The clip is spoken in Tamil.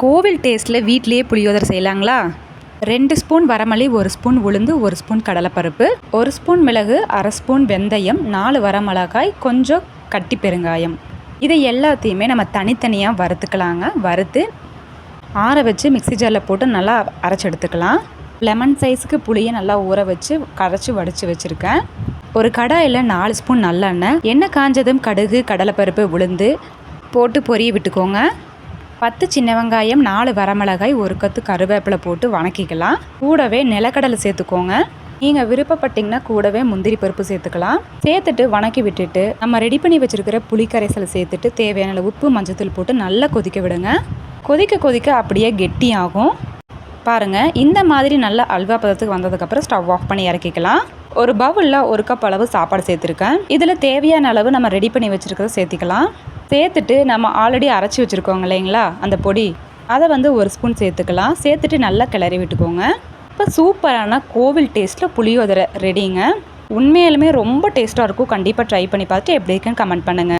கோவில் டேஸ்ட்டில் வீட்லேயே புளியோதரை செய்யலாங்களா? 2 ஸ்பூன் வரமல்லி, 1 ஸ்பூன் உளுந்து, 1 ஸ்பூன் கடலைப்பருப்பு, 1 ஸ்பூன் மிளகு, 1/2 ஸ்பூன் வெந்தயம், 4 வரமிளகாய், கொஞ்சம் கட்டி பெருங்காயம். இதை எல்லாத்தையுமே நம்ம தனித்தனியாக வறுத்துக்கலாங்க. வறுத்து ஆற வச்சு மிக்ஸி ஜாரில் போட்டு நல்லா அரைச்சி எடுத்துக்கலாம். லெமன் சைஸுக்கு புளியை நல்லா ஊற வச்சு கரைச்சி வடித்து வச்சுருக்கேன். ஒரு கடாயில் 4 ஸ்பூன் நல்லெண்ணெய், எண்ணெய் காஞ்சதும் கடுகு, கடலைப்பருப்பு, உளுந்து போட்டு பொரிய விட்டுக்கோங்க. 10 சின்ன வெங்காயம், 4 வரமிளகாய், 1 கொத்து கருவேப்பிலை போட்டு வணக்கிக்கலாம். கூடவே நிலக்கடலை சேர்த்துக்கோங்க. நீங்கள் விருப்பப்பட்டிங்கன்னா கூடவே முந்திரி பருப்பு சேர்த்துக்கலாம். சேர்த்துட்டு வணக்கி விட்டுட்டு நம்ம ரெடி பண்ணி வச்சுருக்கிற புளி கரைசலை சேர்த்துட்டு தேவையான உப்பு, மஞ்சத்தூள் போட்டு நல்லா கொதிக்க விடுங்க. கொதிக்க கொதிக்க அப்படியே கெட்டியாகும். பாருங்கள், இந்த மாதிரி நல்லா அல்வா பதத்துக்கு வந்ததுக்கப்புறம் ஸ்டவ் ஆஃப் பண்ணி இறக்கிக்கலாம். ஒரு பவுலில் 1 கப் அளவு சாப்பாடு சேர்த்துருக்கேன். இதில் தேவையான அளவு நம்ம ரெடி பண்ணி வச்சுருக்கிறத சேர்த்திக்கலாம். சேர்த்துட்டு நம்ம ஆல்ரெடி அரைச்சி வச்சுருக்கோங்க இல்லைங்களா, அந்த பொடி அதை 1 ஸ்பூன் சேர்த்துக்கலாம். சேர்த்துட்டு நல்லா கிளறி விட்டுக்கோங்க. இப்போ சூப்பரான கோவில் டேஸ்ட்டில் புளியோதரை ரெடிங்க. உண்மையாலுமே ரொம்ப டேஸ்ட்டாக இருக்கும். கண்டிப்பாக ட்ரை பண்ணி பார்த்துட்டு எப்படி இருக்குன்னு கமெண்ட் பண்ணுங்கள்.